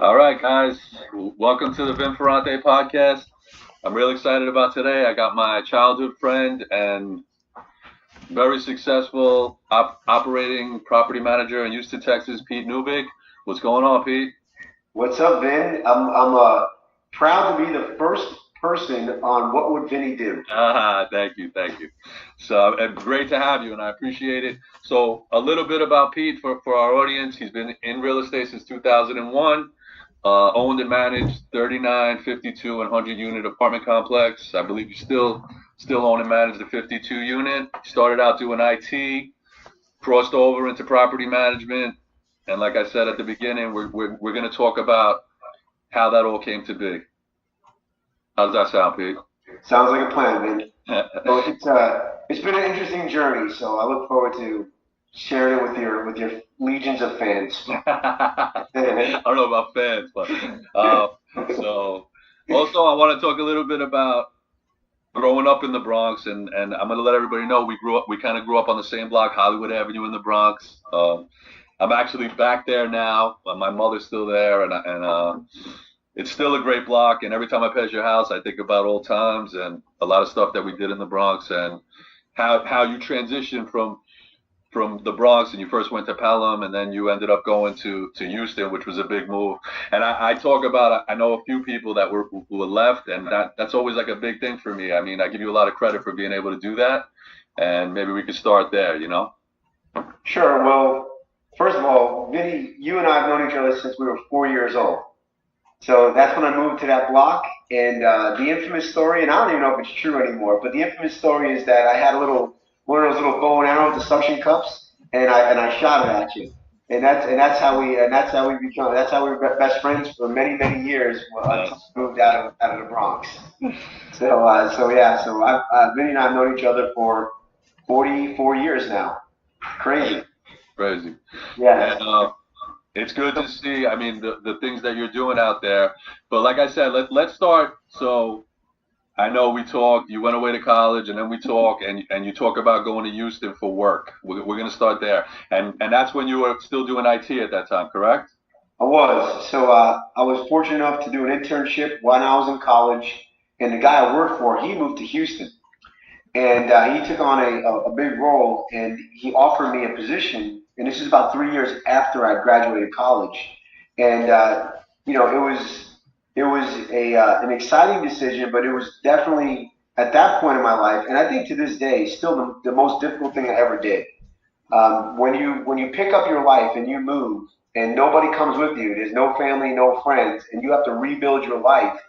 All right, guys. Welcome to the Vin Ferrante podcast. I'm really excited about today. I got my childhood friend and very successful operating property manager in Houston, Texas, Pete Neubig. What's going on, Pete? What's up, Vin? I'm proud to be the first person on What Would Vinny Do? Thank you, thank you. So, great to have you, and I appreciate it. So, a little bit about Pete for our audience. He's been in real estate since 2001. Owned and managed 39, 52, and 100 unit apartment complex. I believe you still own and manage the 52 unit. Started out doing IT, crossed over into property management, and like I said at the beginning, we're going to talk about how that all came to be. How does that sound, Pete? Sounds like a plan, Vin. So it's been an interesting journey. So I look forward to sharing it with your legions of fans. I don't know about fans, but so also I want to talk a little bit about growing up in the Bronx, and I'm gonna let everybody know we kind of grew up on the same block, Hollywood Avenue in the Bronx. I'm actually back there now. My mother's still there, and it's still a great block. And every time I pass your house, I think about old times and a lot of stuff that we did in the Bronx and how you transitioned from the Bronx and you first went to Pelham and then you ended up going to Houston, which was a big move. And I talk about I know a few people that who were left, and that's always like a big thing for me. I mean, I give you a lot of credit for being able to do that, and maybe we could start there. Sure. Well, first of all, Vinny, you and I have known each other since we were 4 years old. So that's when I moved to that block. And the infamous story, and I don't even know if it's true anymore, but the infamous story is that I had one of those little bow and arrow with the suction cups, and I shot it at you. That's how we were best friends for many years until Nice. we moved out of the Bronx. Vinny and I have known each other for 44 years now. Crazy. Crazy, crazy. Yes. And it's good to see. I mean, the things that you're doing out there. But like I said, let's start. So I know we talked. You went away to college, and then we talk, and you talk about going to Houston for work. We're going to start there, and that's when you were still doing IT at that time, correct? I was. I was fortunate enough to do an internship when I was in college, and the guy I worked for, he moved to Houston, and he took on a big role, and he offered me a position. And this is about 3 years after I graduated college, and it was a an exciting decision, but it was definitely at that point in my life, and I think to this day, still the most difficult thing I ever did. When you pick up your life and you move and nobody comes with you, there's no family, no friends, and you have to rebuild your life.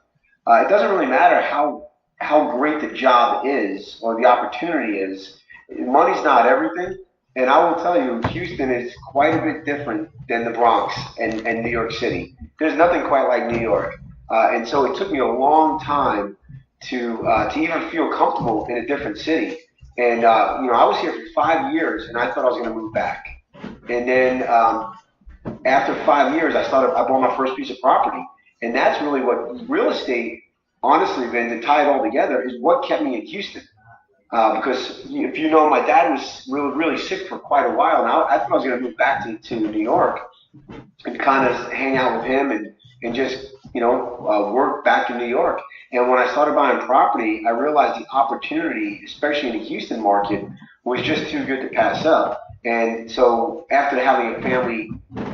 It doesn't really matter how great the job is or the opportunity is. Money's not everything, and I will tell you, Houston is quite a bit different than the Bronx and New York City. There's nothing quite like New York, and so it took me a long time to even feel comfortable in a different city. And I was here for 5 years, and I thought I was going to move back. And then after 5 years, I bought my first piece of property, and that's really what real estate, honestly, Vin, to tie it all together, is what kept me in Houston. Because if you know, my dad was really sick for quite a while. Now I thought I was going to move back to New York and kind of hang out with him and just work back in New York. And when I started buying property, I realized the opportunity, especially in the Houston market, was just too good to pass up. And so after having a family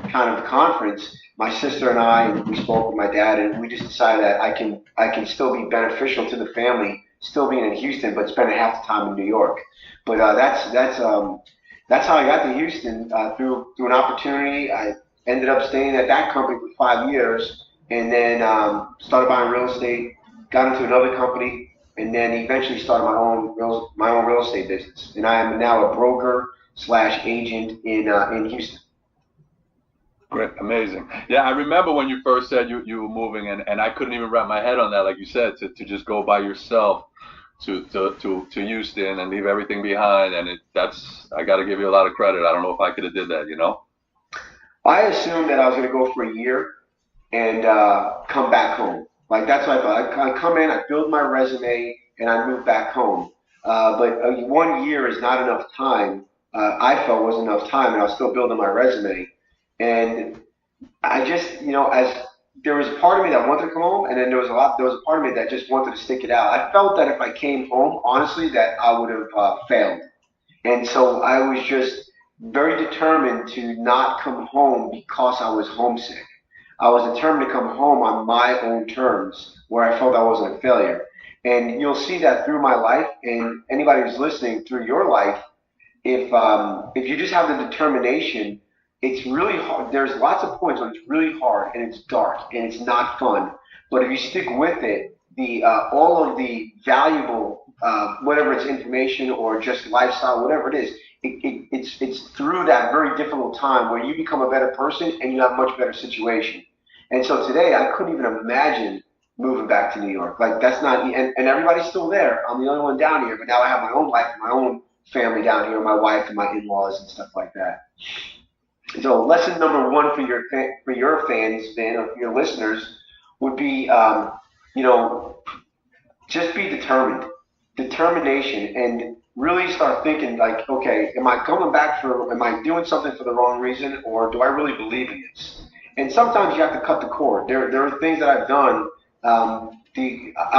kind of conference, my sister and I, we spoke with my dad, and we just decided that I can still be beneficial to the family, still being in Houston, but spending half the time in New York. But that's how I got to Houston through an opportunity. I ended up staying at that company for 5 years, and then started buying real estate. Got into another company, and then eventually started my own real estate business. And I am now a broker slash agent in Houston. Great, amazing. Yeah, I remember when you first said you were moving, and I couldn't even wrap my head on that, like you said, to just go by yourself to Houston and leave everything behind. And that's I got to give you a lot of credit. I don't know if I could have did that. I assumed that I was going to go for a year and come back home. Like that's what I thought. I come in, I build my resume, and I move back home. But 1 year is not enough time. I felt wasn't enough time, and I was still building my resume. And I just, as there was a part of me that wanted to come home, and then there was a part of me that just wanted to stick it out. I felt that if I came home, honestly, that I would have failed. And so I was just very determined to not come home because I was homesick. I was determined to come home on my own terms where I felt I wasn't a failure. And you'll see that through my life, and anybody who's listening through your life, if you just have the determination, it's really hard. There's lots of points when it's really hard and it's dark and it's not fun. But if you stick with it, the all of the valuable whatever it's information or just lifestyle, whatever it is, it's through that very difficult time where you become a better person and you have a much better situation. And so today I couldn't even imagine moving back to New York. Like that's not and everybody's still there. I'm the only one down here, but now I have my own life, my own family down here, my wife and my in-laws and stuff like that. So lesson number one for your fans, Vin, or for your listeners, would be, you know, just be determined, determination, and really start thinking like, okay, am I coming back for? Am I doing something for the wrong reason, or do I really believe in this? And sometimes you have to cut the cord. There are things that I've done. I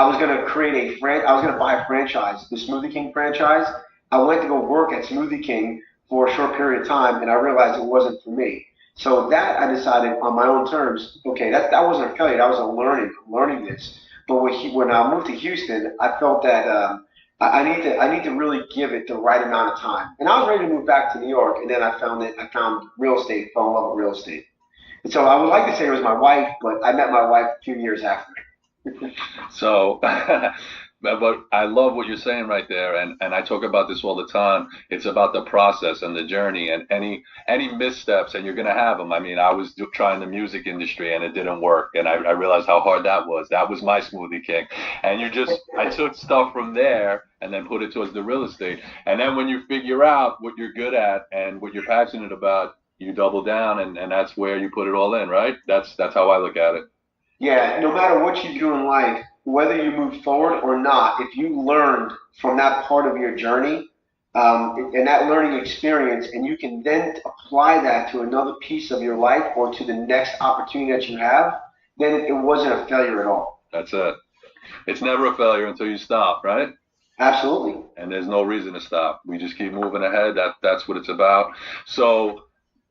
was going to create I was going to buy a franchise, the Smoothie King franchise. I went to go work at Smoothie King for a short period of time, and I realized it wasn't for me. So that I decided on my own terms. Okay, that wasn't a failure. That was a learning. I'm learning this. But when I moved to Houston, I felt that I need to really give it the right amount of time. And I was ready to move back to New York, and then I found real estate, fell in love with real estate. And so I would like to say it was my wife, but I met my wife a few years after. So, but I love what you're saying right there, and I talk about this all the time. It's about the process and the journey, and any missteps, and you're gonna have them. I mean, I was trying the music industry, and it didn't work, and I realized how hard that was. That was my Smoothie King, and I took stuff from there and then put it towards the real estate, and then when you figure out what you're good at and what you're passionate about, you double down, and that's where you put it all in, right? That's how I look at it. Yeah, no matter what you do in life, whether you move forward or not, if you learned from that part of your journey and that learning experience, and you can then apply that to another piece of your life or to the next opportunity that you have, then it wasn't a failure at all. That's it. It's never a failure until you stop, right? Absolutely. And there's no reason to stop. We just keep moving ahead. That's what it's about. So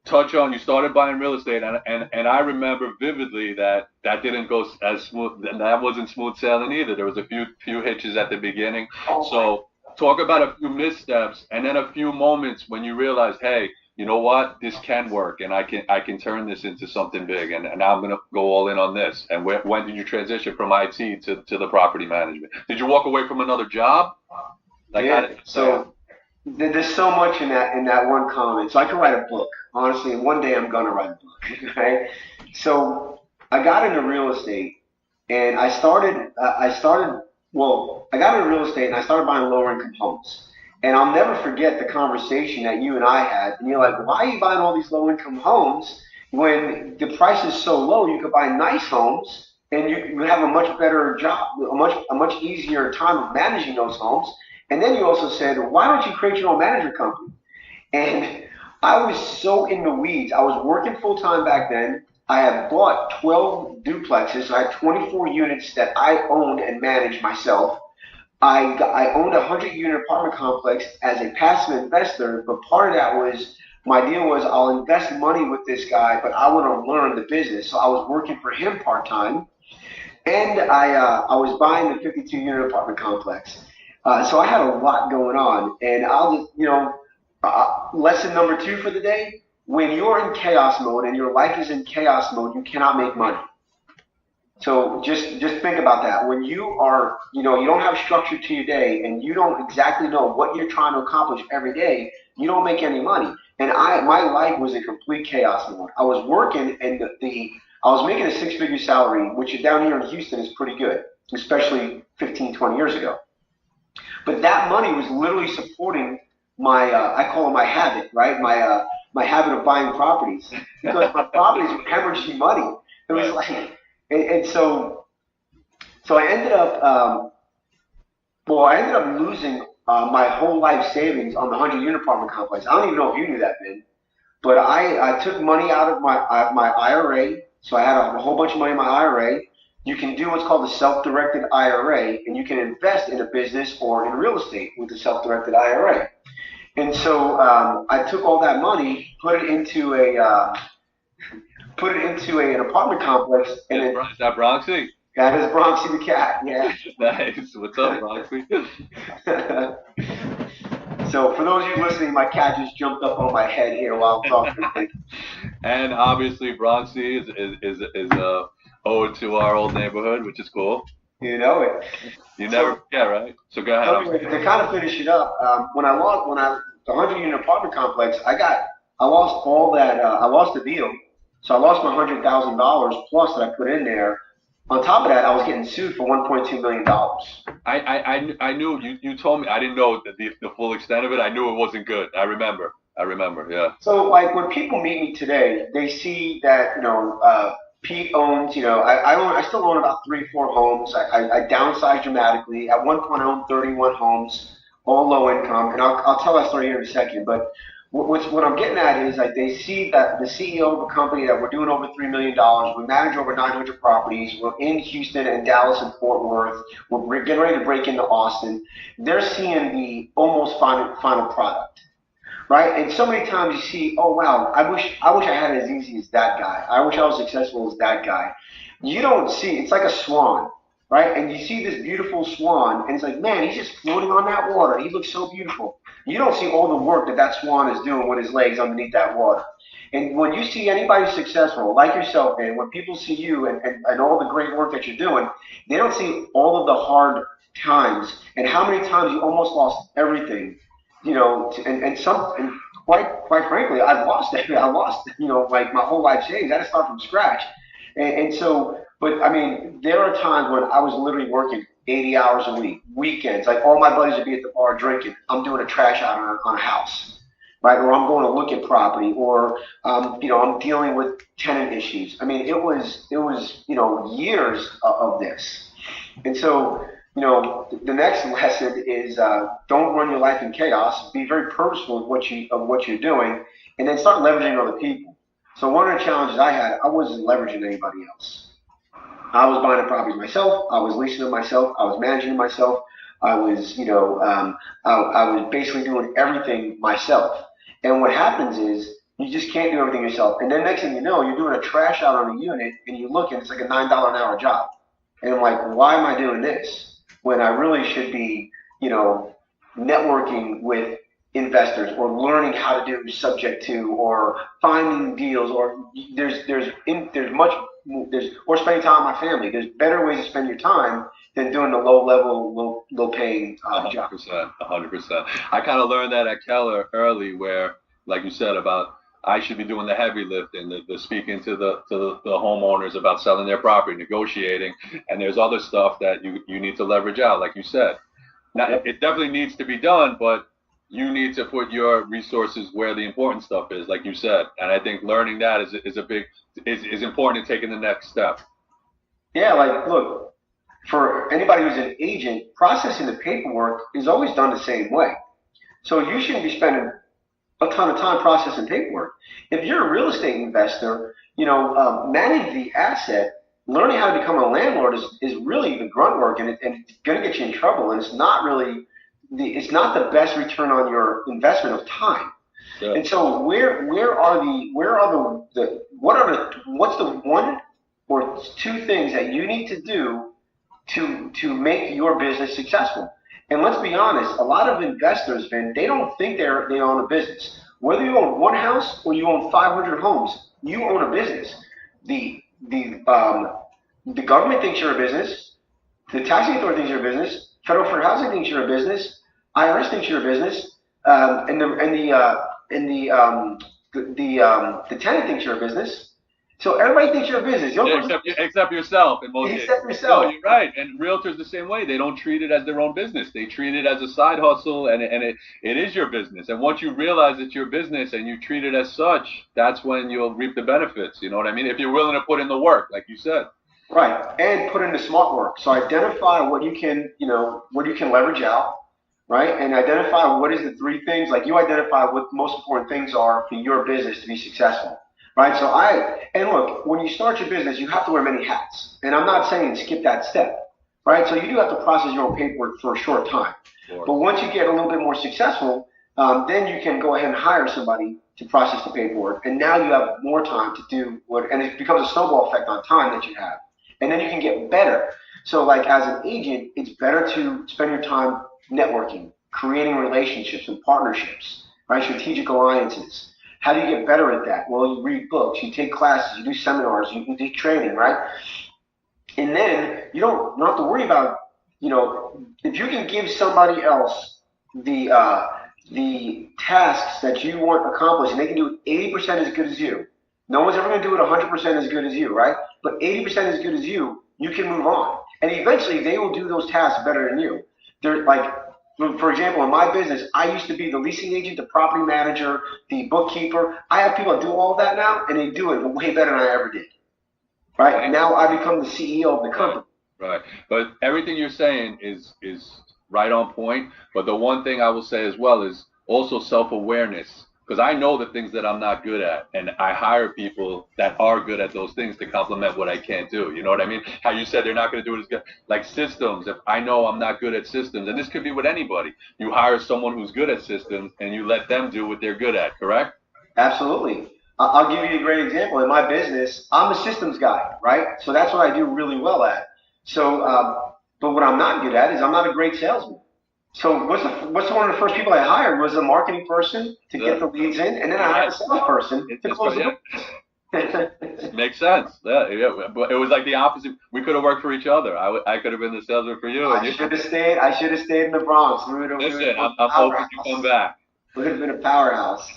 touch on, you started buying real estate, and I remember vividly that didn't go as smooth, and that wasn't smooth sailing either. There was a few hitches at the beginning. So talk about a few missteps and then a few moments when you realized, hey, you know what, this can work, and I can turn this into something big, and now I'm gonna go all in on this. And when did you transition from IT to the property management? Did you walk away from another job? Like Yeah. So there's so much in that one comment. So I could write a book, honestly, and one day I'm gonna write a book. Right? So I got into real estate, and I started. Well, I got into real estate, and I started buying lower income homes. And I'll never forget the conversation that you and I had. And you're like, why are you buying all these low income homes when the price is so low? You could buy nice homes, and you have a much better job, a much easier time of managing those homes. And then you also said, why don't you create your own manager company? And I was so in the weeds. I was working full time back then. I had bought 12 duplexes. So I had 24 units that I owned and managed myself. I owned a 100-unit apartment complex as a passive investor, but part of that was my deal was I'll invest money with this guy, but I want to learn the business. So I was working for him part time, and I was buying the 52-unit apartment complex. So I had a lot going on, and I'll just, lesson number two for the day: when you're in chaos mode and your life is in chaos mode, you cannot make money. So just think about that. When you are, you don't have structure to your day, and you don't exactly know what you're trying to accomplish every day, you don't make any money. And my life was in complete chaos mode. I was working, and I was making a six-figure salary, which down here in Houston is pretty good, especially 15, 20 years ago. But that money was literally supporting my, I call it my habit, right? My habit of buying properties, because my properties were hemorrhaging money. It was like, and so I ended up, I ended up losing my whole life savings on the 100-unit apartment complex. I don't even know if you knew that, Ben, but I took money out of my IRA. So I had a whole bunch of money in my IRA. You can do what's called a self-directed IRA, and you can invest in a business or in real estate with a self-directed IRA. And so I took all that money, put it into an apartment complex, and Is it that Bronxy? got his Bronxy the cat. Yeah. Nice. What's up, Bronxy? So for those of you listening, my cat just jumped up on my head here while I'm talking. And obviously, Bronxy is ode to our old neighborhood, which is cool. You know it. You never So, forget, right? So go ahead. so anyway, to kind of finish it up, the 100 unit apartment complex, I lost all that. I lost the deal, so I lost my $100,000 plus that I put in there. On top of that, I was getting sued for $1.2 million. I knew you told me. I didn't know the full extent of it. I knew it wasn't good. I remember. I remember. Yeah. So, like, when people meet me today, they see that, Pete owns, I still own about 3, 4 homes. I downsized dramatically. At one point, I owned 31 homes, all low income. And I'll tell that story here in a second. But what I'm getting at is, like, they see that the CEO of a company that we're doing over $3 million, we manage over 900 properties, we're in Houston and Dallas and Fort Worth, we're getting ready to break into Austin. They're seeing the almost final product, right? And so many times you see, oh wow, I wish I had it as easy as that guy. I wish I was successful as that guy. You don't see, it's like a swan, right? And you see this beautiful swan, and it's like, man, he's just floating on that water. He looks so beautiful. You don't see all the work that that swan is doing with his legs underneath that water. And when you see anybody successful, like yourself, man, when people see you and all the great work that you're doing, they don't see all of the hard times and how many times you almost lost everything, and quite frankly, I lost it. I lost, like my whole life savings. I had to start from scratch. And so, but I mean, there are times when I was literally working 80 hours a week, weekends. Like all my buddies would be at the bar drinking. I'm doing a trash out on a house, right? Or I'm going to look at property, or I'm dealing with tenant issues. I mean, it was years of this, and so the next lesson is don't run your life in chaos. Be very purposeful of what you're doing, and then start leveraging other people. So one of the challenges I had, I wasn't leveraging anybody else. I was buying the properties myself. I was leasing them myself. I was managing them myself. I was, I was basically doing everything myself. And what happens is you just can't do everything yourself. And then next thing you know, you're doing a trash out on a unit, and you look and it's like a $9 an hour job. And I'm like, why am I doing this when I really should be, networking with investors or learning how to do subject to or finding deals or there's much there's or spending time with my family. There's better ways to spend your time than doing the low level, low paying job. 100%, 100%. I kind of learned that at Keller early, where, like you said, about I should be doing the heavy lifting, the speaking to the homeowners about selling their property, negotiating, and there's other stuff that you need to leverage out, like you said. Now, it definitely needs to be done, but you need to put your resources where the important stuff is, like you said. And I think learning that is important in taking the next step. Yeah, like look, for anybody who's an agent, processing the paperwork is always done the same way. So you shouldn't be spending a ton of time processing paperwork. If you're a real estate investor, manage the asset. Learning how to become a landlord is really the grunt work, and it's going to get you in trouble. And it's not really it's not the best return on your investment of time. Yeah. And so what's the one or two things that you need to do to make your business successful? And let's be honest, a lot of investors, Vin, they don't think they own a business. Whether you own one house or you own 500 homes, you own a business. The the um, the government thinks you're a business. The taxing authority thinks you're a business. Federal Fair Housing thinks you're a business. IRS thinks you're a business. And the tenant thinks you're a business. So everybody thinks you're a business. Yeah, except yourself in most cases. Except yourself. No, you're right. And realtors the same way. They don't treat it as their own business. They treat it as a side hustle, and it is your business. And once you realize it's your business and you treat it as such, that's when you'll reap the benefits. You know what I mean? If you're willing to put in the work, like you said. Right, and put in the smart work. So identify what you can, what you can leverage out, right? And identify what is the three things. Like you identify what the most important things are for your business to be successful. right? And look, when you start your business, you have to wear many hats. And I'm not saying skip that step, right? So you do have to process your own paperwork for a short time. Of course. But once you get a little bit more successful, then you can go ahead and hire somebody to process the paperwork. And now you have more time to do what, and it becomes a snowball effect on time that you have. And then you can get better. So, like as an agent, it's better to spend your time networking, creating relationships and partnerships, right? Strategic alliances. How do you get better at that? Well, you read books, you take classes, you do seminars, you do training, right? And then you don't have to worry about, if you can give somebody else the uh, the tasks that you want accomplished, and they can do it 80% as good as you. No one's ever going to do it 100% as good as you, right? But 80% as good as you can move on, and eventually they will do those tasks better than you. They're like, for example, in my business, I used to be the leasing agent, the property manager, the bookkeeper. I have people that do all of that now, and they do it way better than I ever did. Right now, I become the CEO of the Right, company. right. But everything you're saying is right on point. But the one thing I will say as well is also self-awareness. Because I know the things that I'm not good at, and I hire people that are good at those things to complement what I can't do. You know what I mean? How you said they're not going to do it as good, like systems. If I know I'm not good at systems, and this could be with anybody, you hire someone who's good at systems, and you let them do what they're good at. Correct? Absolutely. I'll give you a great example. In my business, I'm a systems guy, right? So that's what I do really well at. So, but what I'm not good at is I'm not a great salesman. So what's one of the first people I hired was a marketing person to get Yeah. the leads in, and then I hired a salesperson to It's close the yeah. door. Makes sense. Yeah, yeah. But it was like the opposite. We could have worked for each other. I could have been the salesman for you, and you. I should have stayed in the Bronx. We would Listen, have been I'm a hoping you come powerhouse. back. We would have been a powerhouse.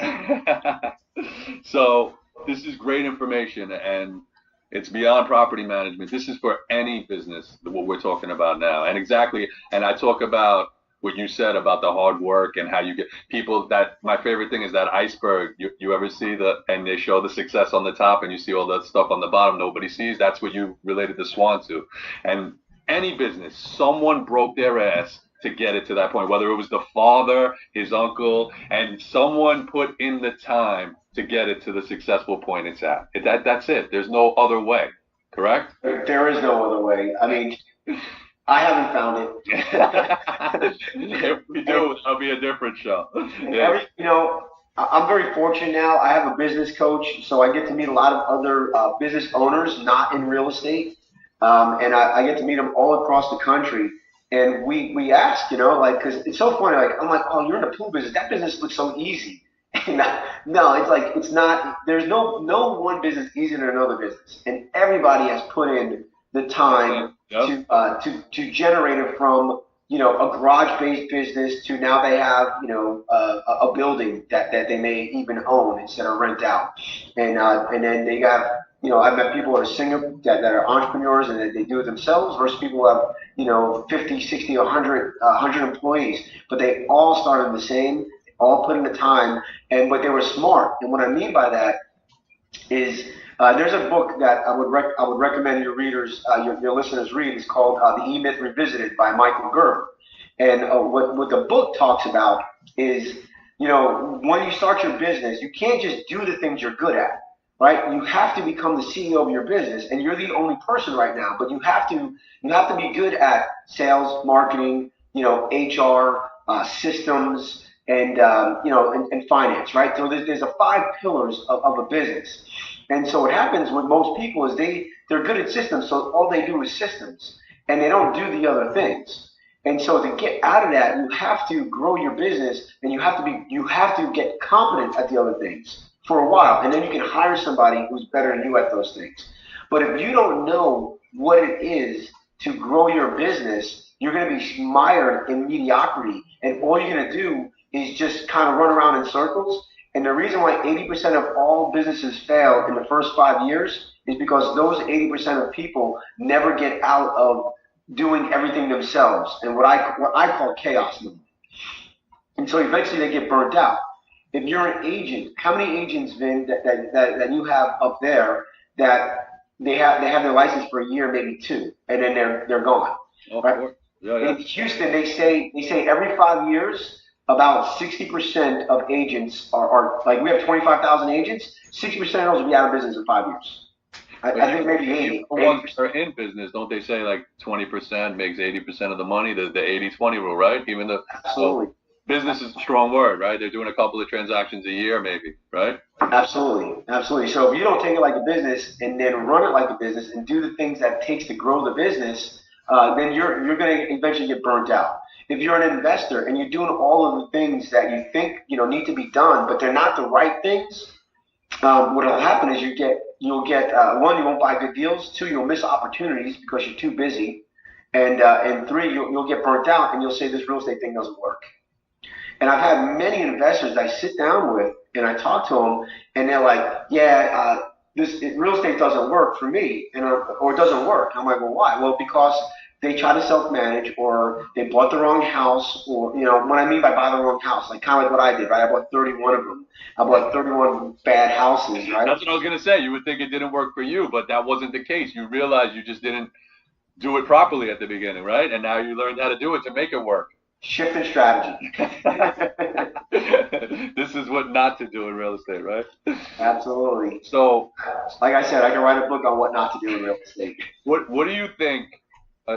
So this is great information, and it's beyond property management. This is for any business, what we're talking about now. And exactly, and I talk about what you said about the hard work and how you get people that my favorite thing is that iceberg. You ever see and they show the success on the top and you see all that stuff on the bottom nobody sees? That's what you related the swan to. And any business, someone broke their ass to get it to that point, whether it was the father, his uncle, and someone put in the time to get it to the successful point it's at. That's it. There's no other way. Correct? There is no other way. I mean, I haven't found it. If we and, do, that'll be a different show. and Yeah. I'm very fortunate now. I have a business coach, so I get to meet a lot of other business owners not in real estate, and I get to meet them all across the country. And we ask, like, because it's so funny. Like, I'm like, oh, you're in the pool business. That business looks so easy. And no, it's like it's not. There's no one business easier than another business, and everybody has put in the time Yep. to generate it from a garage based business to now they have a building that they may even own instead of rent out, and then they have I've met people that are that are entrepreneurs and they do it themselves versus people who have 50, 60, 100 employees, but they all started the same, all put in the time, but they were smart. And what I mean by that is there's a book that I would recommend your readers, your listeners read. It's called The E Myth Revisited by Michael Gerber. And what the book talks about is, when you start your business, you can't just do the things you're good at, right? You have to become the CEO of your business, and you're the only person right now. But you have to be good at sales, marketing, HR, systems, and finance, right? So there's a five pillars of a business. And so what happens with most people is they're good at systems, so all they do is systems, and they don't do the other things. And so to get out of that, you have to grow your business, and you have to get competent at the other things for a while, and then you can hire somebody who's better than you at those things. But if you don't know what it is to grow your business, you're going to be mired in mediocrity, and all you're going to do is just kind of run around in circles. And the reason why 80% of all businesses fail in the first 5 years is because those 80% of people never get out of doing everything themselves and what I call chaos movement. And so eventually they get burnt out. If you're an agent, how many agents, Vin, that you have up there that they have their license for a year, maybe two, and then they're gone, Of right? course. Yeah, In yeah. Houston, they say every 5 years about 60% of agents are like, we have 25,000 agents. 60% of those will be out of business in 5 years. But I think maybe even 80. the ones that are in business, don't they say like 20% makes 80% of the money, the 80-20 rule, right? Even the so Absolutely. business is a strong word, right? They're doing a couple of transactions a year, maybe, right? Absolutely, absolutely. So if you don't take it like a business and then run it like a business and do the things that it takes to grow the business, then you're going to eventually get burnt out. If you're an investor and you're doing all of the things that you think need to be done, but they're not the right things, what will happen is you'll get one, you won't buy good deals. Two, you'll miss opportunities because you're too busy, and three, you'll get burnt out and you'll say this real estate thing doesn't work. And I've had many investors I sit down with and I talk to them, and they're like, "Yeah, real estate doesn't work for me, or it doesn't work." I'm like, "Well, why?" Well, because they try to self-manage, or they bought the wrong house, or what I mean by buy the wrong house, like kind of like what I did, right? I bought 31 of them. I bought 31 bad houses, right? That's what I was gonna say. You would think it didn't work for you, but that wasn't the case. You realized you just didn't do it properly at the beginning, right? And now you learned how to do it to make it work. Shift in strategy. This is what not to do in real estate, right? Absolutely. So, Like I said, I can write a book on what not to do in real estate. what do you think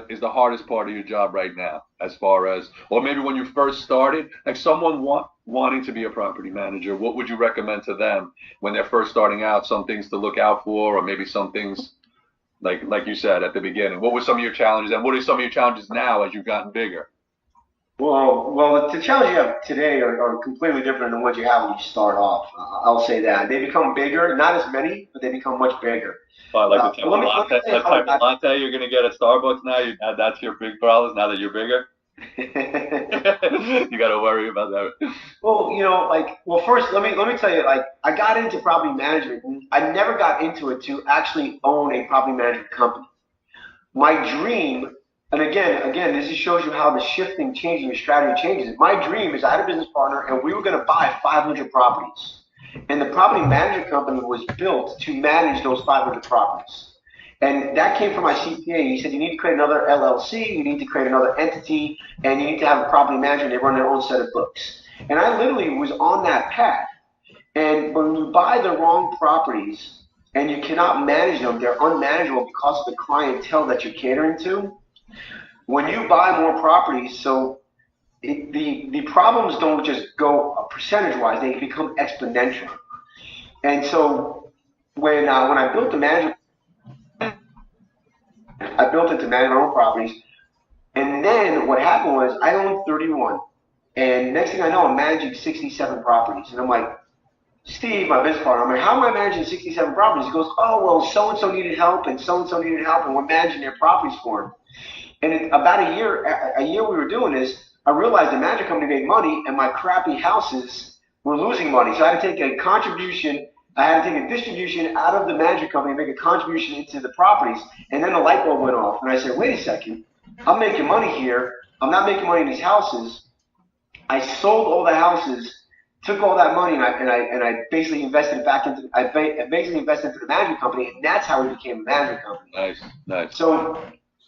is the hardest part of your job right now, as far as, or maybe when you first started, like someone wanting to be a property manager, what would you recommend to them when they're first starting out? Some things to look out for, or maybe some things like you said at the beginning. What were some of your challenges, and what are some of your challenges now as you've gotten bigger? Well, the challenges you have today are completely different than what you have when you start off. I'll say that they become bigger, not as many, but they become much bigger. Like the type of Let me latte, tell you that how type of latte you're gonna get at Starbucks now. That's your big problem now that you're bigger. You got to worry about that. Well, first let me tell you, like, I got into property management. I never got into it to actually own a property management company. My dream, and again, this just shows you how the shifting, changing your strategy changes. My dream is I had a business partner and we were going to buy 500 properties. And the property management company was built to manage those 500 properties. And that came from my CPA. He said, you need to create another LLC, you need to create another entity, and you need to have a property manager. They run their own set of books. And I literally was on that path. And when you buy the wrong properties and you cannot manage them, they're unmanageable because of the clientele that you're catering to. When you buy more properties, so the problems don't just go percentage wise; they become exponential. And so when I built the management, I built it to manage my own properties. And then what happened was I owned 31, and next thing I know, I'm managing 67 properties, and I'm like, Steve, my business partner, I'm like, how am I managing 67 properties? He goes, oh, well, so-and-so needed help, and so-and-so needed help, and we're managing their properties for him. And in about a year we were doing this, I realized the management company made money, and my crappy houses were losing money. So I had to take a contribution, I had to take a distribution out of the management company and make a contribution into the properties, and then the light bulb went off. And I said, wait a second, I'm making money here. I'm not making money in these houses. I sold all the houses, took all that money, and I basically invested it back into basically invested into the management company, and that's how we became a management company. Nice, nice.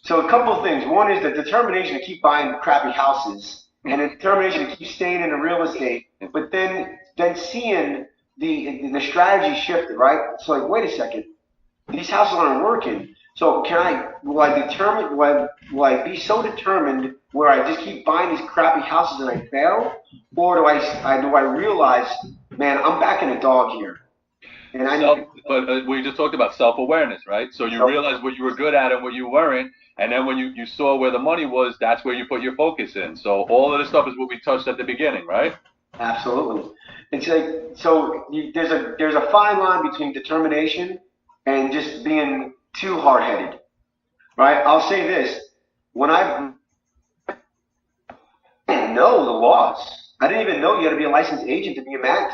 So a couple of things. One is the determination to keep buying crappy houses, and the determination to keep staying in the real estate. But then seeing the strategy shifted, right? So like, wait a second, these houses aren't working. So will I be so determined where I just keep buying these crappy houses and I fail, or do I realize, man, I'm backing a dog here, and but we just talked about self-awareness, right? So you realized what you were good at and what you weren't, and then when you saw where the money was, that's where you put your focus in. So all of this stuff is what we touched at the beginning, right? Absolutely. It's like, there's a fine line between determination and just being too hard-headed, right? I'll say this: when I didn't know the laws, I didn't even know you had to be a licensed agent to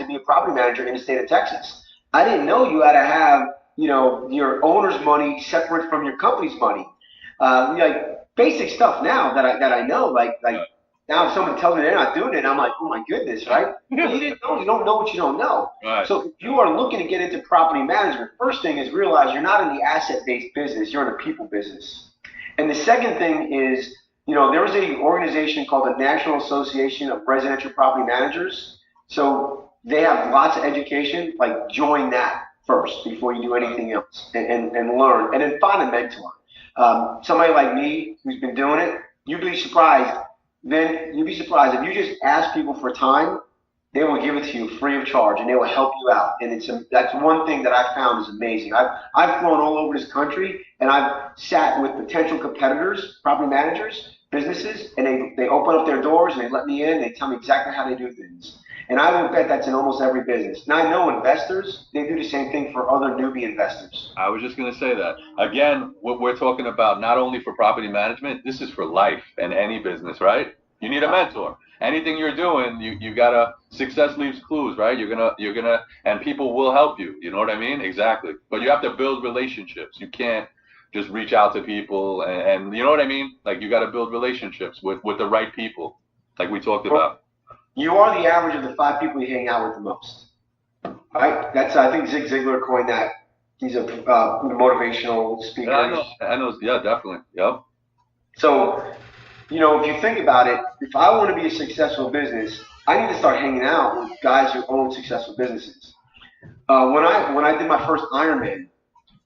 be a property manager in the state of Texas. I didn't know you had to have your owner's money separate from your company's money. Like basic stuff now that I know, like now if someone tells me they're not doing it, I'm like, oh my goodness, right? But you didn't know. You don't know what you don't know. Right. So if you are looking to get into property management, first thing is realize you're not in the asset-based business. You're in a people business. And the second thing is there is a organization called the National Association of Residential Property Managers. So they have lots of education. Like join that first before you do anything else, and learn, and then find a mentor. Somebody like me who's been doing it, you'd be surprised. Then you'd be surprised if you just ask people for time, they will give it to you free of charge, and they will help you out. And that's one thing that I found is amazing. I've flown all over this country, and I've sat with potential competitors, property managers, businesses, and they open up their doors and they let me in. They tell me exactly how they do things. And I would bet that's in almost every business. Now I know investors, they do the same thing for other newbie investors. I was just going to say that. Again, what we're talking about, not only for property management, this is for life and any business, right? You need a mentor. Anything you're doing, you gotta, success leaves clues, right? You're gonna, and people will help you. You know what I mean? Exactly. But you have to build relationships. You can't just reach out to people and you know what I mean? Like you got to build relationships with the right people, like we talked Well, about. you are the average of the 5 people you hang out with the most, right? That's I think Zig Ziglar coined that. He's a motivational Yeah, I speaker. know. I know. Yeah, definitely. Yep. So, if you think about it, if I want to be a successful business, I need to start hanging out with guys who own successful businesses. When I did my first Ironman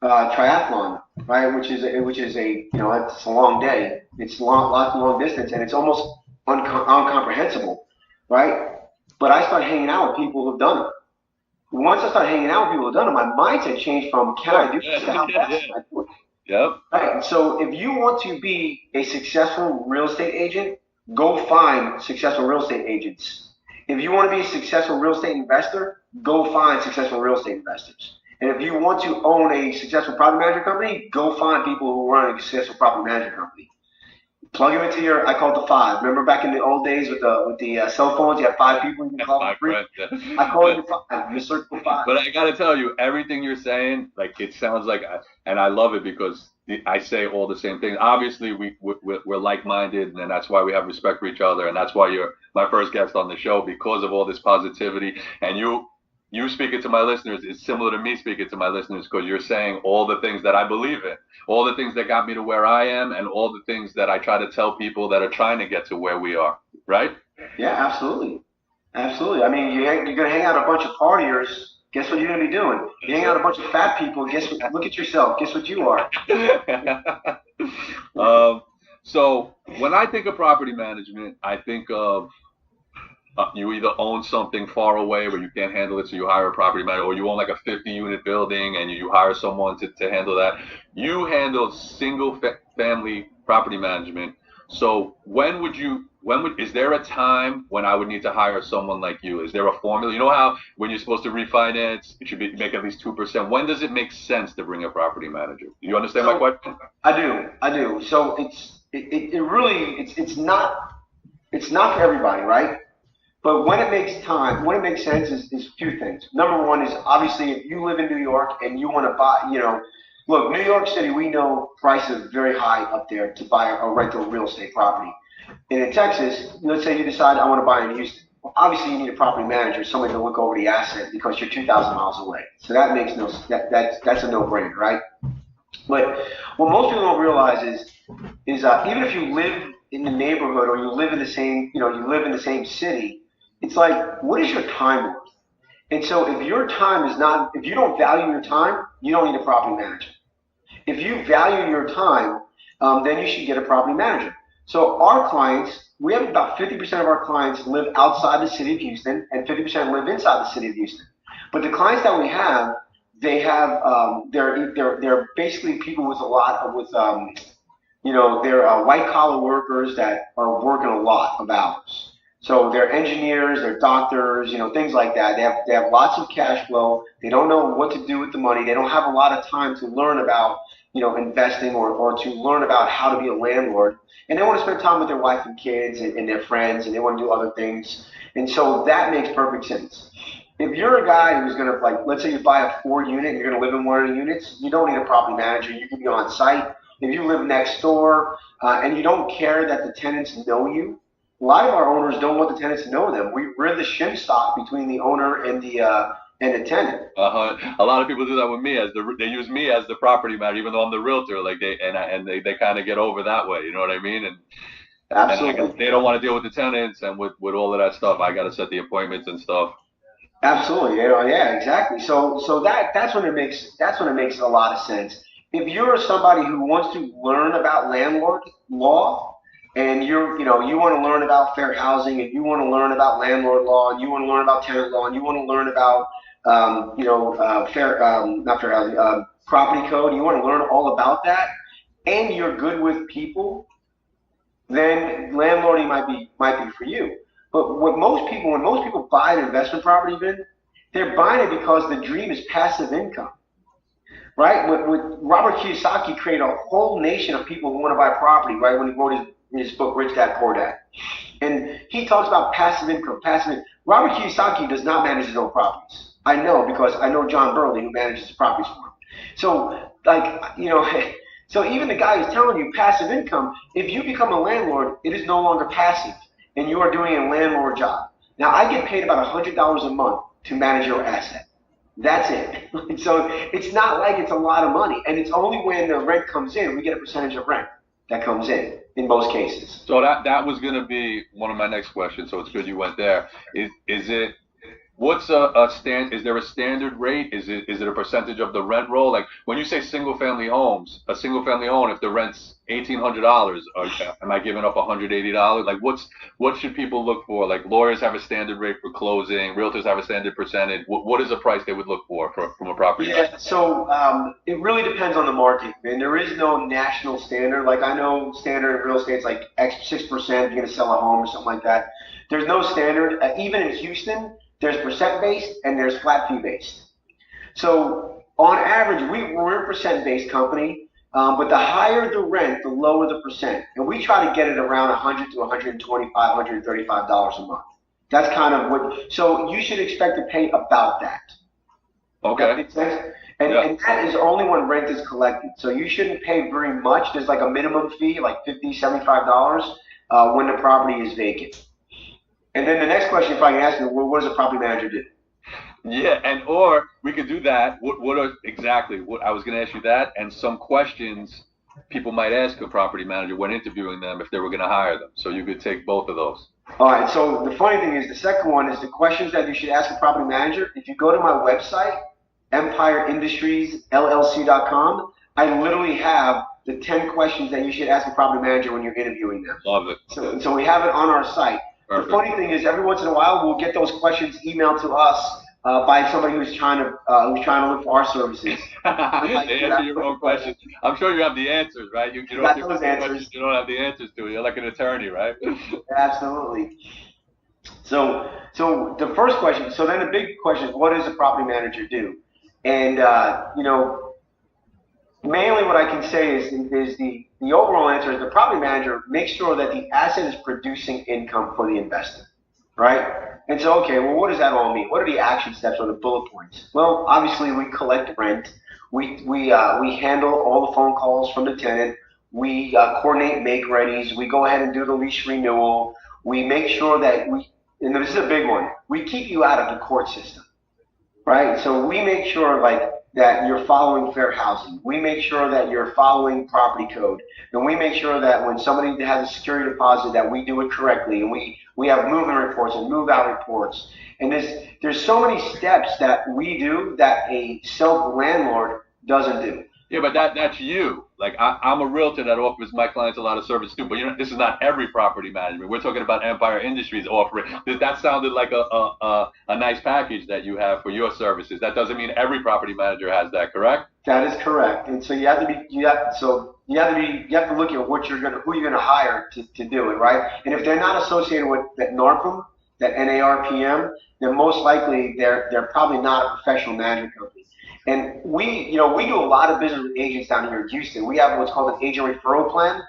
triathlon, right, which is a it's a long day, it's lots of long distance, and it's almost uncomprehensible, right? But I started hanging out with people who've done it. Once I started hanging out with people who've done it, my mindset changed from can I Sure. do Yeah. this to how Yeah. fast Yeah. can I do it. Yep. Right. So if you want to be a successful real estate agent, go find successful real estate agents. If you want to be a successful real estate investor, go find successful real estate investors. And if you want to own a successful property management company, go find people who run a successful property management company. Plug them into your, I call it the five. Remember back in the old days with the cell phones, you had 5 people you can call for My free. friend. I call it Yeah. the five. You circle five. But I gotta tell you, everything you're saying, like it sounds like, and I love it because I say all the same things. Obviously, we're like-minded, and that's why we have respect for each other, and that's why you're my first guest on the show because of all this positivity. And you speaking to my listeners is similar to me speaking to my listeners because you're saying all the things that I believe in, all the things that got me to where I am, and all the things that I try to tell people that are trying to get to where we are. Right? Yeah, absolutely. Absolutely. I mean, you're going to hang out a bunch of partiers. Guess what you're going to be doing? You That's hang out a bunch of fat people. Guess what? Look at yourself. Guess what you are? it. So when I think of property management, I think of you either own something far away where you can't handle it, so you hire a property manager, or you own like a 50-unit building and you hire someone to handle that. You handle family property management. So is there a time when I would need to hire someone like you? Is there a formula? You know how when you're supposed to refinance, it should make at least 2%. When does it make sense to bring a property manager? Do you understand my So question? I do. I do. So it really it's not for everybody, right? But when it makes sense is two things. Number one is obviously if you live in New York and you want to buy, look, New York City, we know prices are very high up there to buy or rental real estate property. And in Texas, let's say you decide I want to buy in Houston. Well, obviously, you need a property manager, somebody to look over the asset because you're 2,000 miles away. So that makes no that's a no-brainer, right? But what most people don't realize is even if you live in the neighborhood or you live in the same you live in the same city, it's like what is your time worth? And so if you don't value your time, you don't need a property manager. If you value your time, then you should get a property manager. So our clients, we have about 50% of our clients live outside the city of Houston, and 50% live inside the city of Houston. But the clients that we have, they're basically people with a lot of they're white collar workers that are working a lot of hours. So they're engineers, they're doctors, things like that. They have lots of cash flow. They don't know what to do with the money. They don't have a lot of time to learn about investing or to learn about how to be a landlord. And they want to spend time with their wife and kids and their friends, and they want to do other things. And so that makes perfect sense. If you're a guy who's going to, like, let's say you buy a 4 unit and you're going to live in one of the units, you don't need a property manager. You can be on site. If you live next door and you don't care that the tenants know you, a lot of our owners don't want the tenants to know them. We're the shim stock between the owner and the tenant. A lot of people do that with me they use me as the property manager, even though I'm the realtor. Like they kind of get over that way. You know what I mean? And Absolutely. they don't want to deal with the tenants and with all of that stuff. I got to set the appointments and stuff. Absolutely, yeah, exactly. So that's when it makes a lot of sense. If you're somebody who wants to learn about landlord law, and you want to learn about fair housing, and you want to learn about landlord law, and you want to learn about tenant law, and you want to learn about fair not fair housing, property code, you want to learn all about that, and you're good with people, then landlording might be for you. But when most people buy an investment property, Ben, they're buying it because the dream is passive income, right? With Robert Kiyosaki created a whole nation of people who want to buy property, right? When he wrote his book Rich Dad Poor Dad, and he talks about passive income. Robert Kiyosaki does not manage his own properties. I know because I know John Burley who manages his properties for him. So so even the guy who's telling you passive income, if you become a landlord, it is no longer passive, and you are doing a landlord job. Now I get paid about $100 a month to manage your asset. That's it. So it's not like it's a lot of money, and it's only when the rent comes in we get a percentage of rent that comes in most cases. So that was going to be one of my next questions. So it's good you went there. Is it what's a stand? Is there a standard rate? Is it a percentage of the rent roll? Like when you say single family homes, a single family home, if the rent's $1,800, am I giving up $180? Like what should people look for? Like lawyers have a standard rate for closing, realtors have a standard percentage. What is a price they would look for from a property? Yeah, so it really depends on the market, and there is no national standard. Like I know standard real estate's like X 6%. You're gonna sell a home or something like that. There's no standard. Even in Houston, there's percent based and there's flat fee based. So on average, we're a percent based company, but the higher the rent, the lower the percent, and we try to get it around 100 to 125, $135 a month. That's kind of what. So you should expect to pay about that. That Okay. makes sense. And Yeah. and that is only when rent is collected. So you shouldn't pay very much. There's like a minimum fee, like $50, $75, when the property is vacant. And then the next question you're probably gonna ask me, well, what does a property manager do? Yeah, and or we could do that. What are exactly what I was going to ask you that, and some questions people might ask a property manager when interviewing them if they were going to hire them. So you could take both of those. All right. So the funny thing is, the second one is the questions that you should ask a property manager. If you go to my website, EmpireIndustriesLLC.com, I literally have the 10 questions that you should ask a property manager when you're interviewing them. Love it. So we have it on our site. The Perfect. funny thing is, every once in a while, we'll get those questions emailed to us by somebody who's trying to look for our services. They answer your own questions. I'm sure you have the answers, right? You don't Got give those me questions answers. you don't have the answers to. You're like an attorney, right? Absolutely. So the first question. So then the big question is, what does a property manager do? And mainly what I can say is the overall answer is the property manager makes sure that the asset is producing income for the investor, right? And so, okay, well, what does that all mean? What are the action steps or the bullet points? Well, obviously, we collect rent. We handle all the phone calls from the tenant. We coordinate make readies. We go ahead and do the lease renewal. We make sure that and this is a big one, we keep you out of the court system, right? So we make sure like that you're following fair housing. We make sure that you're following property code, and we make sure that when somebody has a security deposit, that we do it correctly, and we have move-in reports and move-out reports. And there's so many steps that we do that a self landlord doesn't do. Yeah, but that's you. Like I'm a realtor that offers my clients a lot of service too. But this is not every property management. We're talking about Empire Industries offering. That sounded like a nice package that you have for your services. That doesn't mean every property manager has that, correct? That is correct. And so you have to look at who you're gonna hire to do it, right? And if they're not associated with that NARPM, that NARPM, then most likely they're probably not a professional management company. And we do a lot of business with agents down here in Houston. We have what's called an agent referral plan.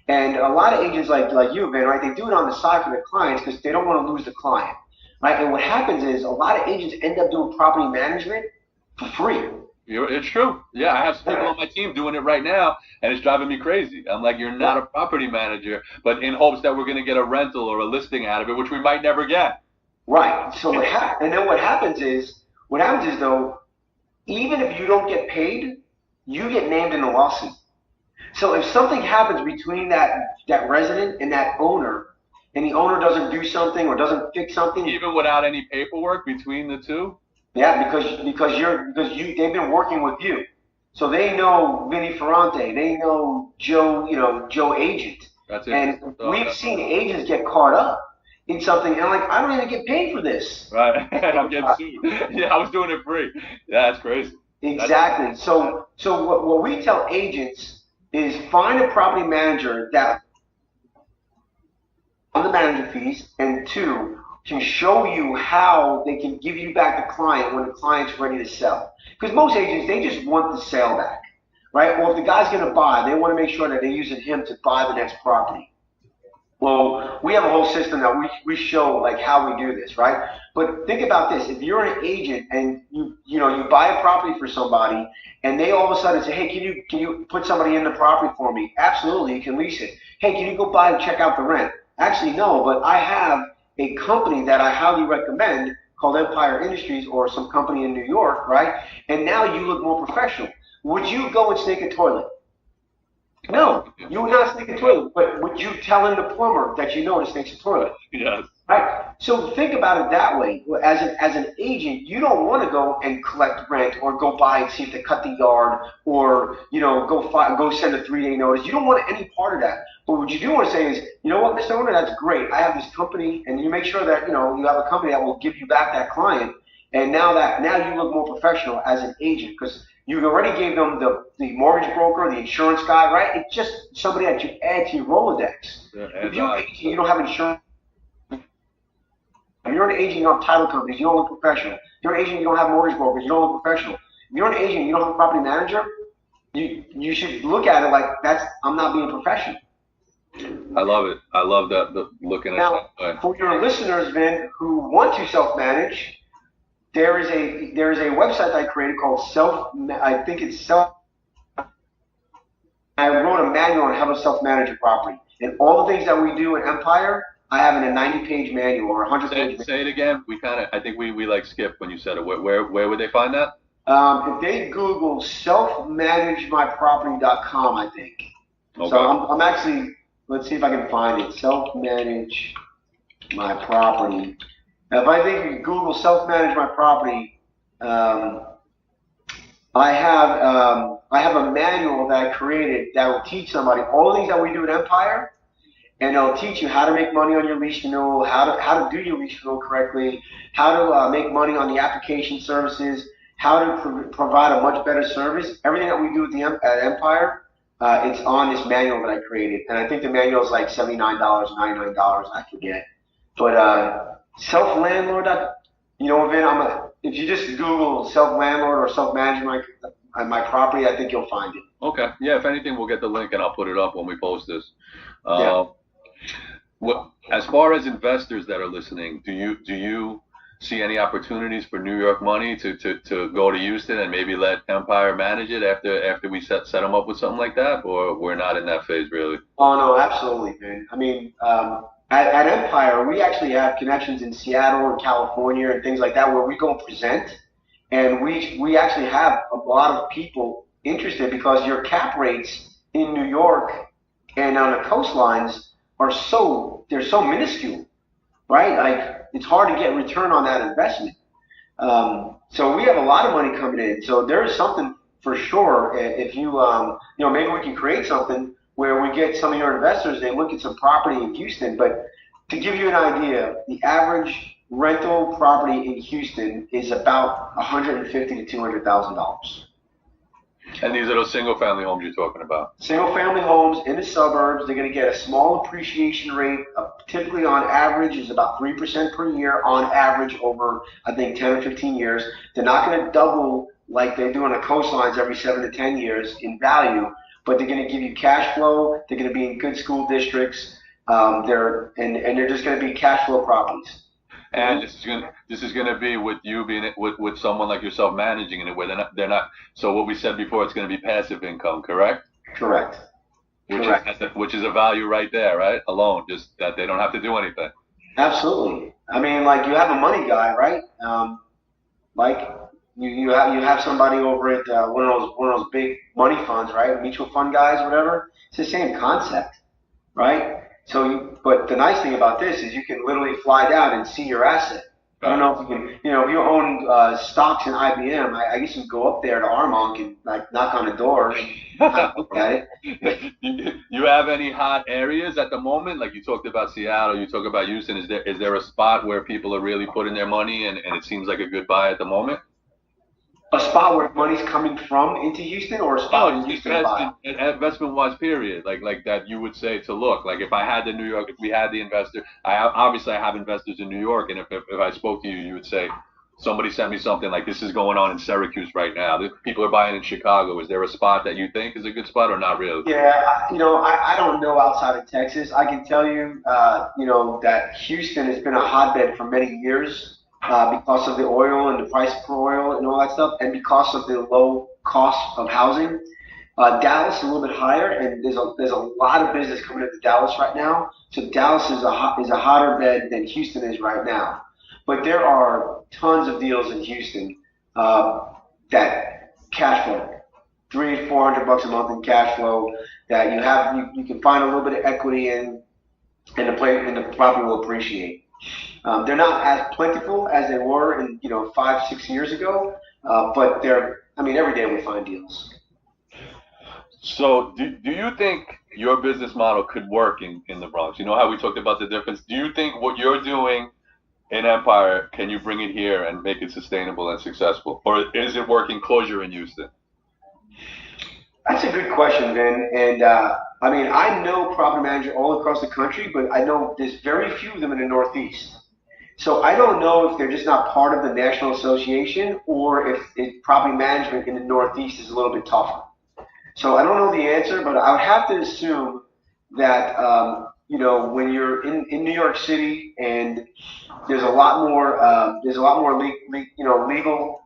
And a lot of agents like you, Ben, right, they do it on the side for their clients because they don't want to lose the client. Right? And what happens is a lot of agents end up doing property management for free. It's true. Yeah, I have people on my team doing it right now, and it's driving me crazy. I'm like, you're not a property manager, but in hopes that we're going to get a rental or a listing out of it, which we might never get. Right. So and then what happens is though, even if you don't get paid, you get named in the lawsuit. So if something happens between that resident and that owner, and the owner doesn't do something or doesn't fix something, Even without any paperwork between the two? yeah, because you they've been working with you, so they know Vinny Ferrante, they know Joe, Joe Agent, That's and interesting stuff. we've seen agents get caught up in something, and I'm like, I don't even get paid for this. Right. I'm getting sued. Yeah, I was doing it free. Yeah, that's crazy. That's Exactly. So what we tell agents is find a property manager that on the manager fees, and two, can show you how they can give you back the client when the client's ready to sell. Because most agents, they just want the sale back, right? Or if the guy's going to buy, they want to make sure that they're using him to buy the next property. Well, we have a whole system that we show like how we do this, right? But think about this: if you're an agent and you buy a property for somebody, and they all of a sudden say, "Hey, can you put somebody in the property for me?" Absolutely, you can lease it. Hey, can you go by and check out the rent? Actually, no, but I have a company that I highly recommend called Empire Industries or some company in New York, right? And now you look more professional. Would you go and snake a toilet? No, you would not snake a toilet, but would you tell in the plumber that you know to snake a toilet? yes. Right? So think about it that way. As an agent, you don't want to go and collect rent or go by and see if they cut the yard or go send a 3-day notice. You don't want any part of that. But what you do want to say is, you know what, Mr. Owner, that's great. I have this company, and you make sure that you have a company that will give you back that client. And now you look more professional as an agent because you already gave them the mortgage broker, the insurance guy, right? It's just somebody that you add to your Rolodex. Yeah, If you're an agent, you don't have insurance. If you're an agent, you don't have title companies, you don't look professional. If you're an agent, you don't have mortgage brokers, you don't look professional. If you're an agent, you don't have a property manager, you should look at it like I'm not being professional. I love it. I love that looking at Now, that. for your listeners, Vin, who want to self-manage, there is a website I created called I think it's Self. I wrote a manual on how to self-manage a property, and all the things that we do at Empire, I have in a 90-page manual or a 100-page. Say it again. I think we like skipped when you said it. Where would they find that? If they Google selfmanagemyproperty.com, I think. Okay. So I'm actually, let's see if I can find it. Self-manage my property. If I think you Google self-manage my property, I have a manual that I created that will teach somebody all the things that we do at Empire, and it'll teach you how to make money on your lease renewal, how to do your lease renewal correctly, how to make money on the application services, how to provide a much better service. Everything that we do at Empire, it's on this manual that I created, and I think the manual is like $79, $99, I forget. But self-landlord, Vin, if you just Google self-landlord or self-managing my property, I think you'll find it. Okay. Yeah. If anything, we'll get the link and I'll put it up when we post this. Yeah. As far as investors that are listening, do you see any opportunities for New York money to go to Houston and maybe let Empire manage it after we set them up with something like that, or we're not in that phase really? Oh no, absolutely, man. I mean, at Empire, we actually have connections in Seattle and California and things like that where we go and present, and we actually have a lot of people interested because your cap rates in New York and on the coastlines they're so minuscule, right? Like it's hard to get return on that investment. So we have a lot of money coming in. So there is something for sure. If you maybe we can create something where we get some of your investors, they look at some property in Houston. But to give you an idea, the average rental property in Houston is about $150,000 to $200,000. And these are those single-family homes you're talking about. Single-family homes in the suburbs. They're going to get a small appreciation rate. Typically, on average, is about 3% per year on average over, I think, 10 or 15 years. They're not going to double like they do on the coastlines every 7 to 10 years in value, but they're going to give you cash flow. They're going to be in good school districts. They're just going to be cash flow properties. And this is gonna be with you being with someone like yourself managing it, where they're not. So what we said before, it's gonna be passive income, correct? Correct. Which is a value right there, right? Alone, just that they don't have to do anything. Absolutely. I mean, like you have a money guy, right? Mike. you have somebody over at one of those big money funds, right? Mutual fund guys, whatever. It's the same concept, right? But the nice thing about this is you can literally fly down and see your asset. I don't Right. know if you can, if you own stocks in IBM, I guess you can go up there to Armonk and like knock on the door and kind of look at it. You have any hot areas at the moment? Like you talked about Seattle, you talk about Houston. Is there a spot where people are really putting their money and it seems like a good buy at the moment? A spot where money's coming from into Houston, or a No, spot in it's just Houston to buy. investment wise period. Like that you would say to look. Like if I had the New York, if we had the investor, obviously I have investors in New York, and if I spoke to you, you would say somebody sent me something like this is going on in Syracuse right now. People are buying in Chicago. Is there a spot that you think is a good spot or not really? Yeah, I don't know outside of Texas. I can tell you, that Houston has been a hotbed for many years because of the oil and the price for oil and all that stuff, and because of the low cost of housing. Dallas is a little bit higher, and there's a lot of business coming into Dallas right now. So Dallas is a hotter bed than Houston is right now. But there are tons of deals in Houston that cash flow, 300-400 bucks a month in cash flow that you can find a little bit of equity in, and the property will appreciate. They're not as plentiful as they were in 5-6 years ago, but they're I mean every day we find deals. So do you think your business model could work in the Bronx? You know how we talked about the difference? Do you think what you're doing in Empire, can you bring it here and make it sustainable and successful? Or is it working because you're in Houston? That's a good question, Ben. And I mean, I know property managers all across the country, but I know there's very few of them in the Northeast. So I don't know if they're just not part of the National Association, or if property management in the Northeast is a little bit tougher. So I don't know the answer, but I would have to assume that when you're in New York City, and there's a lot more legal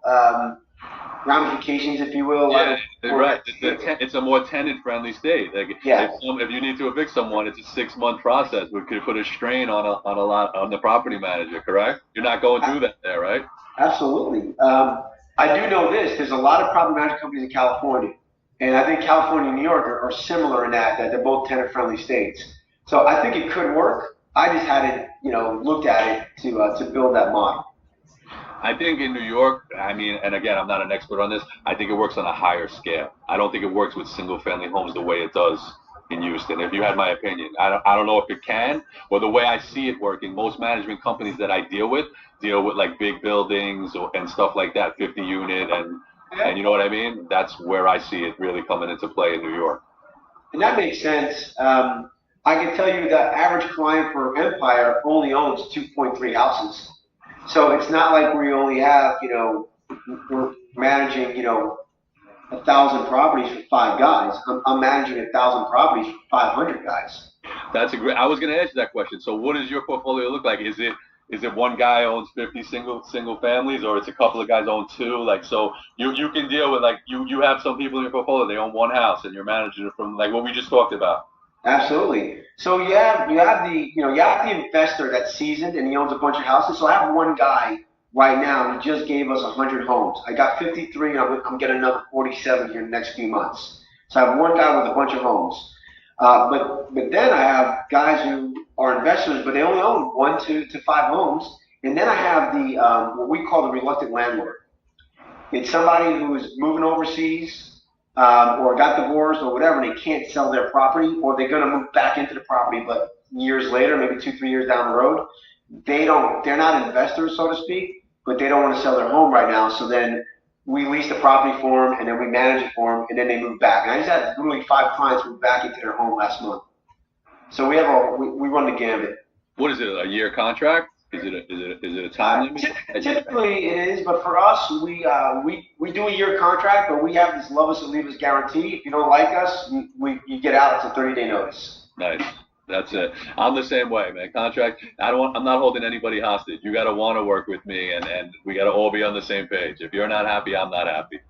ramifications, if you will, a lot Yeah, of more right. red tape. It's a more tenant-friendly state. Like Yeah, if you need to evict someone, it's a 6 month process, which could put a strain on the property manager. Correct? You're not going through that there, right? absolutely. I do know this. There's a lot of property management companies in California, and I think California and New York are similar in that they're both tenant-friendly states. So I think it could work. I just hadn't, looked at it to build that model. I think in New York, I mean, and again, I'm not an expert on this. I think it works on a higher scale. I don't think it works with single-family homes the way it does in Houston. If you had my opinion, I don't know if it can, or the way I see it working. Most management companies that I deal with like big buildings and stuff like that, 50 unit, and you know what I mean. That's where I see it really coming into play in New York. And that makes sense. I can tell you the average client for Empire only owns 2.3 houses. So it's not like we only have, we're managing, 1,000 properties for 5 guys. I'm managing 1,000 properties for 500 guys. That's a great. I was going to ask you that question. So, what does your portfolio look like? Is it one guy owns 50 single families, or it's a couple of guys own two? Like, so you can deal with like you have some people in your portfolio they own one house, and you're managing it from like what we just talked about. Absolutely. So you have the investor that's seasoned and he owns a bunch of houses. So I have one guy right now. He just gave us 100 homes. I got 53, and I'm getting another 47 here in the next few months. So I have one guy with a bunch of homes. But then I have guys who are investors, but they only own 1 to 5 homes. And then I have the what we call the reluctant landlord. It's somebody who is moving overseas, or got divorced or whatever, and they can't sell their property, or they're going to move back into the property, but years later, maybe 2, 3 years down the road, they're not investors, so to speak, but they don't want to sell their home right now. So then we lease the property for them, and then we manage it for them, and then they move back. And I just had literally 5 clients move back into their home last month. So we run the gambit. What is it? A year contract? Is it a time limit? Typically it is, but for us, we do a year contract, but we have this love us or leave us guarantee. If you don't like us, you get out. It's a 30-day notice. Nice. That's it. I'm the same way, man. Contract. I'm not holding anybody hostage. You got to want to work with me, and we got to all be on the same page. If you're not happy, I'm not happy.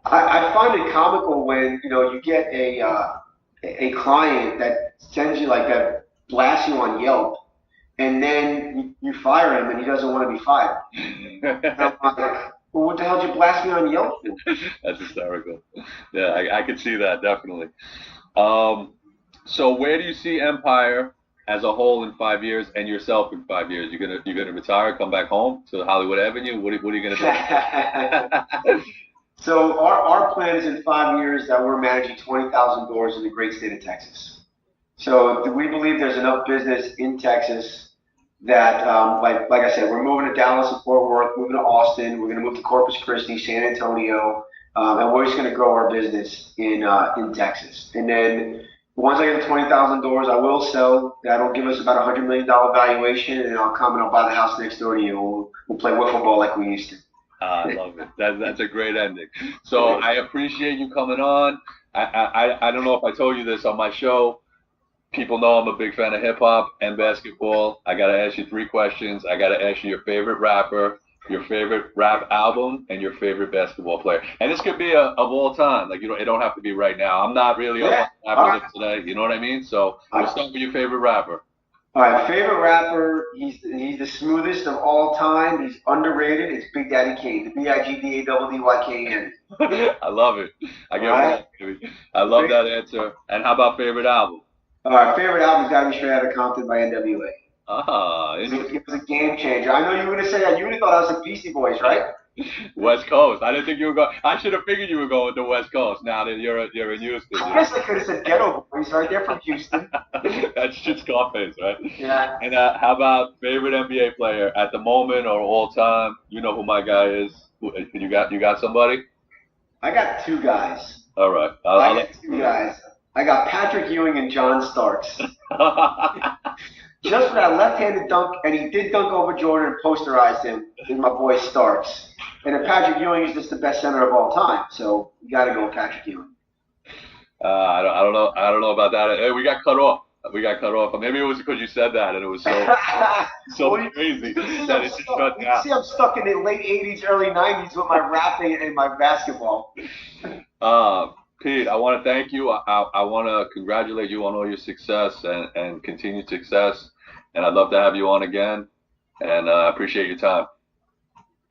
I find it comical when you get a client that sends you like that, blasts you on Yelp, and then you fire him and he doesn't want to be fired. I'm like, Well, what the hell did you blast me on Yelp for? That's hysterical. Yeah, I could see that definitely. Um, so where do you see Empire as a whole in 5 years, and yourself in 5 years? You're gonna retire, come back home to Hollywood Avenue? What are you gonna do? So our plan is in 5 years that we're managing 20,000 doors in the great state of Texas. So we believe there's enough business in Texas that, like I said, we're moving to Dallas and Fort Worth, moving to Austin. We're going to move to Corpus Christi, San Antonio, and we're just going to grow our business in Texas. And then once I get to 20,000 doors, I will sell. That'll give us about $100 million valuation, and I'll come and I'll buy the house next door to you. We'll play wiffle ball like we used to. I love it. That's a great ending. So I appreciate you coming on. I don't know if I told you this on my show. People know I'm a big fan of hip hop and basketball. I gotta ask you three questions. I gotta ask you your favorite rapper, your favorite rap album, and your favorite basketball player. And this could be of all time. Like, it don't have to be right now. I'm not really on Yeah. All rappers right. of today. You know what I mean? So we'll start with your favorite rapper. All right, favorite rapper. He's the smoothest of all time. He's underrated. It's Big Daddy Kane, the Bigdadyken. I love it. I All get right. that, baby. I love that answer. And how about favorite album? All right, favorite album's got to be Straight Outta Compton by NWA. Ah, It was a game changer. I know you were gonna say that. You would have thought I was the Beastie Boys, right? West Coast. I didn't think you were going. I should have figured you were going with the West Coast. Now that you're in Houston. I guess I could have said Ghetto Boys, right? They're from Houston. That's just Scarface, right? Yeah. And how about favorite NBA player at the moment or all time? You know who my guy is. You got somebody? I got two guys. All right. I got two guys. I got Patrick Ewing and John Starks. Just for that left-handed dunk, and he did dunk over Jordan and posterized him, is my boy Starks. And then Patrick Ewing is just the best center of all time, so you got to go with Patrick Ewing. I don't know. I don't know about that. Hey, we got cut off. We got cut off. Maybe it was because you said that, and it was so Well, crazy that it just shut you down. see, I'm stuck in the late '80s, early '90s with my rapping and my basketball. Pete, I want to thank you. I want to congratulate you on all your success and continued success. And I'd love to have you on again. And I appreciate your time.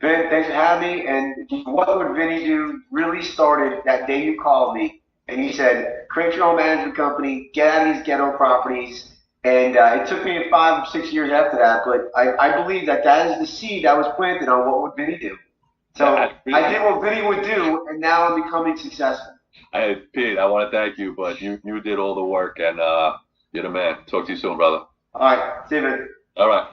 Vin, thanks for having me. And What Would Vinny Do really started that day you called me. And he said, create your own management company, get out of these ghetto properties. And it took me 5 or 6 years after that, but I believe that that is the seed that was planted on What Would Vinny Do. So I did what Vinny would do, and now I'm becoming successful. Hey, Pete, I want to thank you, but you did all the work, and you're the man. Talk to you soon, brother. All right, see you, Vin. All right.